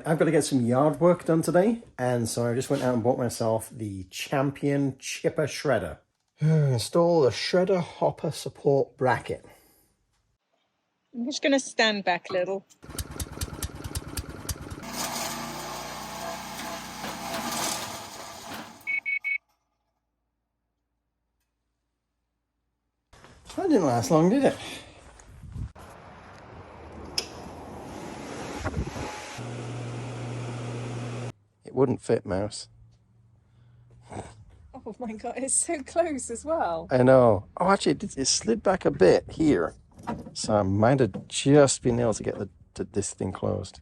I've got to get some yard work done today, and so I just went out and bought myself the Champion Chipper Shredder. Install the shredder hopper support bracket. I'm just going to stand back a little. That didn't last long, did it? It wouldn't fit, Mouse. Oh my god, it's so close as well. I know. Oh, actually, it slid back a bit here. So I might have just been able to get this thing closed.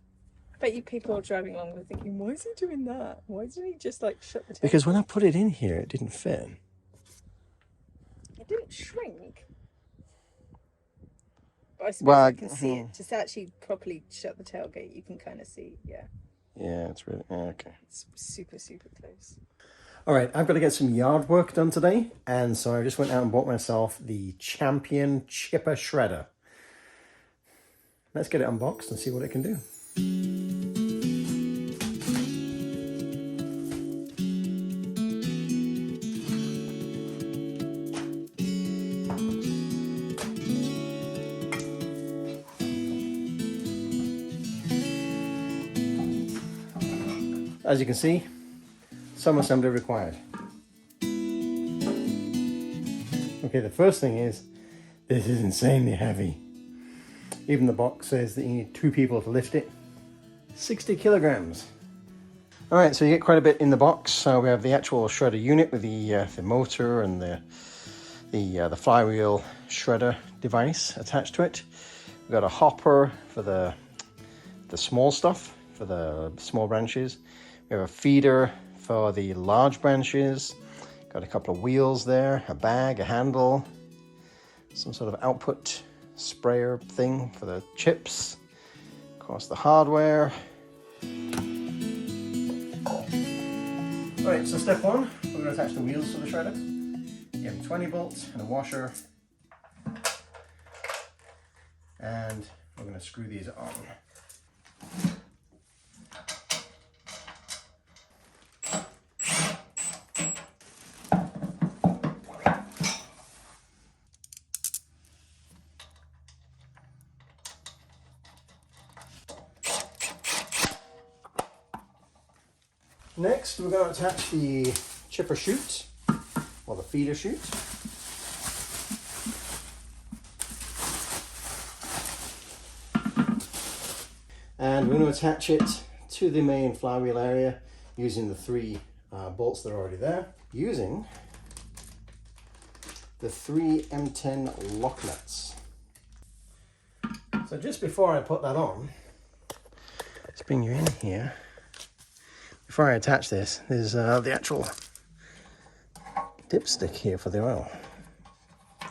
I bet you people are driving along and thinking, why is he doing that? Why doesn't he just like shut the tail? Because when I put it in here, it didn't fit. It didn't shrink. But I suppose I can see it. Just actually properly shut the tailgate, you can kind of see, yeah. Yeah, it's really, okay. It's super, super close. All right, I've got to get some yard work done today, and so I just went out and bought myself the Champion Chipper Shredder. Let's get it unboxed and see what it can do. As you can see, some assembly required. Okay, the first thing is, this is insanely heavy. Even the box says that you need 2 people to lift it. 60 kilograms. All right, so you get quite a bit in the box. We have the actual shredder unit with the motor and the flywheel shredder device attached to it. We've got a hopper for the small stuff, for the small branches. We have a feeder for the large branches. Got a couple of wheels there, a bag, a handle, some sort of output sprayer thing for the chips. Of course, the hardware. Right, so step 1, we're going to attach the wheels to the shredder. You have 20 bolts and a washer. And we're going to screw these on. Next, we're going to attach the chipper chute, or the feeder chute. And we're going to attach it to the main flywheel area using the 3 bolts that are already there, using the 3 M10 lock nuts. So just before I put that on, let's bring you in here. Before I attach this, there's the actual dipstick here for the oil.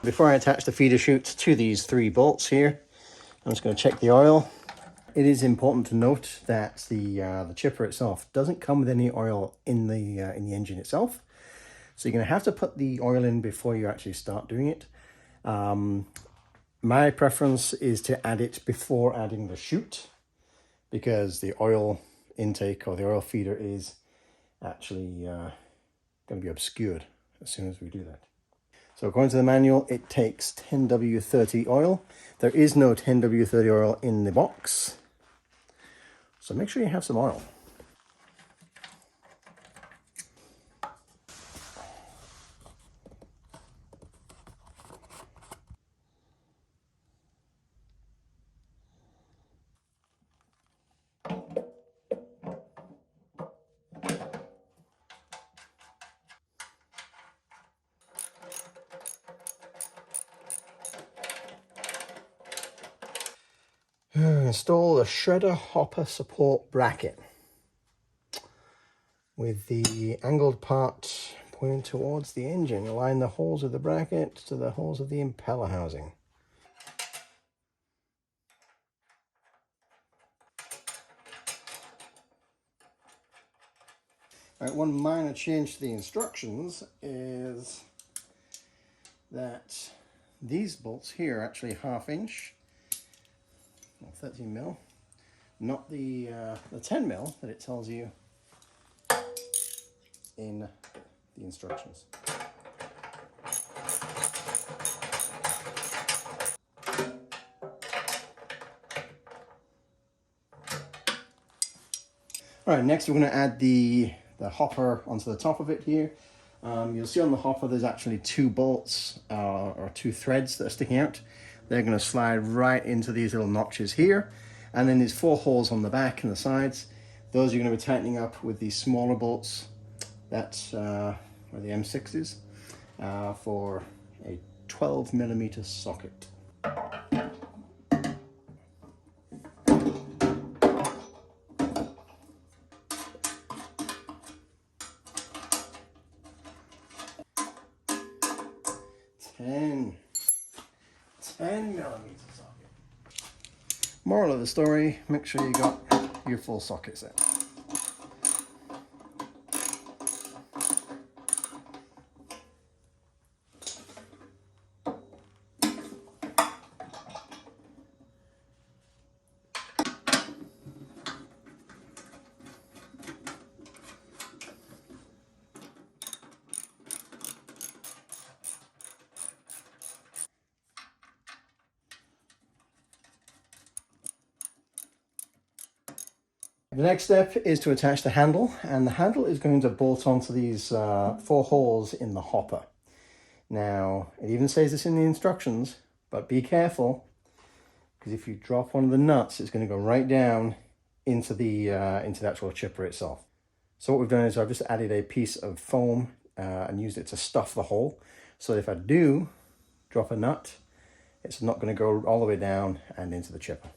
Before I attach the feeder chute to these 3 bolts here, I'm just going to check the oil. It is important to note that the chipper itself doesn't come with any oil in the engine itself. So you're going to have to put the oil in before you actually start doing it. My preference is to add it before adding the chute, because the oil intake or the oil feeder is actually going to be obscured as soon as we do that. So according to the manual, it takes 10W30 oil. There is no 10W30 oil in the box, so make sure you have some oil. Install the shredder hopper support bracket with the angled part pointing towards the engine. Align the holes of the bracket to the holes of the impeller housing. All right, one minor change to the instructions is that these bolts here are actually 1/2 inch, or 13 mil. not the 10 mil that it tells you in the instructions. All right, next we're going to add the hopper onto the top of it here. You'll see on the hopper there's actually 2 bolts or 2 threads that are sticking out. They're going to slide right into these little notches here. And then there's 4 holes on the back and the sides. Those you're going to be tightening up with these smaller bolts. That's where the M6 is for a 12mm socket. 10mm socket. Moral of the story, make sure you got your full socket set. The next step is to attach the handle, and the handle is going to bolt onto these 4 holes in the hopper. Now, it even says this in the instructions, but be careful, because if you drop one of the nuts, it's going to go right down into the actual chipper itself. So what we've done is I've just added a piece of foam and used it to stuff the hole, so that if I do drop a nut, it's not going to go all the way down and into the chipper.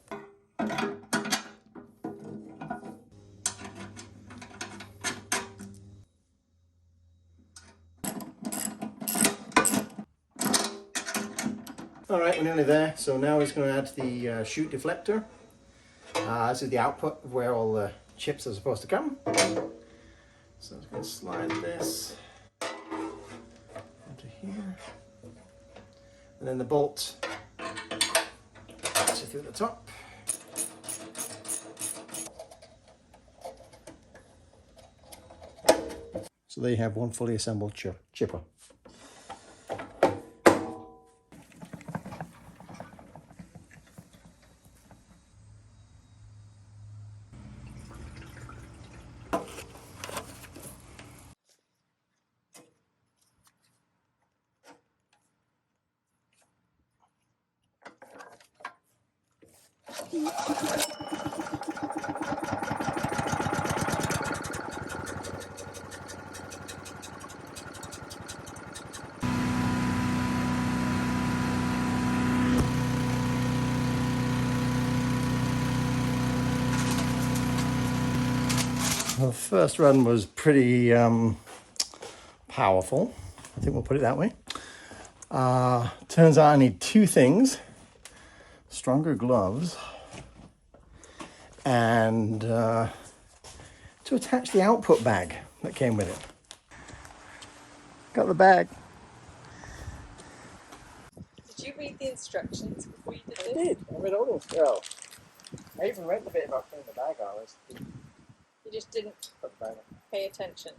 All right, we're nearly there. So now we're just going to add the chute deflector. This is the output of where all the chips are supposed to come. So I'm just going to slide this into here. And then the bolt passes through the top. So there you have one fully assembled chipper. The first run was pretty powerful. I think we'll put it that way. Turns out I need 2 things: stronger gloves and to attach the output bag that came with it. Got the bag. Did you read the instructions before you did this? I did. I read all those. Well, I even read the bit about putting the bag on. You just didn't pay attention.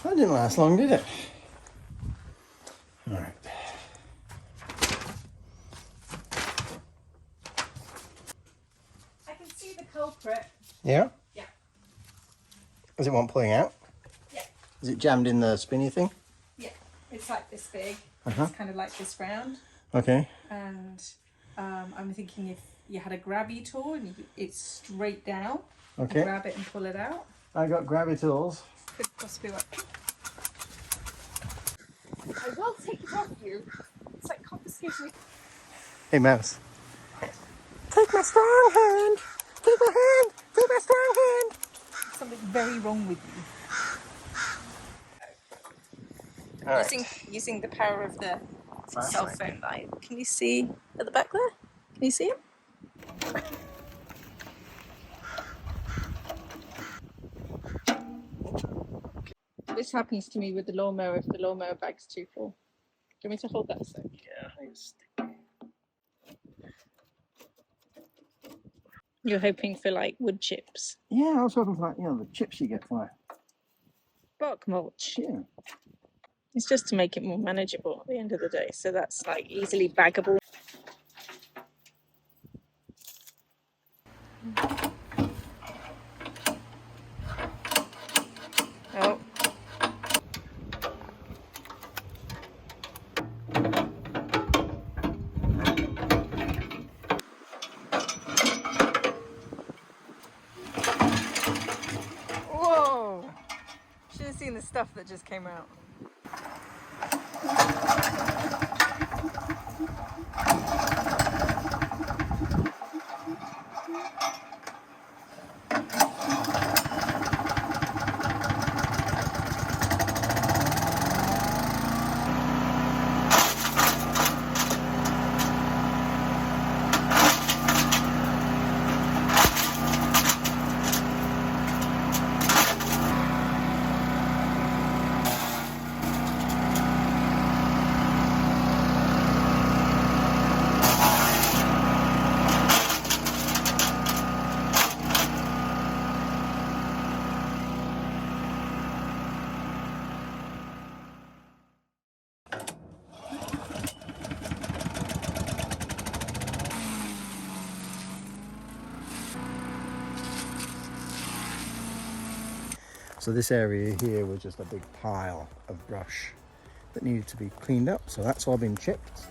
That didn't last long, did it? All right. I can see the culprit. Yeah? Yeah. Is it one pulling out? Yeah. Is it jammed in the spinny thing? Yeah. It's like this big. Uh-huh. It's kind of like this round. Okay. And I'm thinking if you had a grabby tool and it's straight down. Okay. You grab it and pull it out. I got grabby tools. Could possibly work. I will take it off you. It's like confiscation. Hey, mouse. Take my strong hand. Take my hand. Take my strong hand. There's something very wrong with you. All right. Using the power of the Flashlight. cell phone light. Can you see at the back there? Can you see him? This happens to me with the lawnmower if the lawnmower bag's too full. Do you want me to hold that a sec? Yeah, I just... You're hoping for like wood chips. Yeah, I was hoping for like, you know, the chips you get for it. Bark mulch. Yeah. It's just to make it more manageable at the end of the day. So that's like easily baggable. Oh. Whoa! Should have seen the stuff that just came out. So this area here was just a big pile of brush that needed to be cleaned up. So that's all been chipped.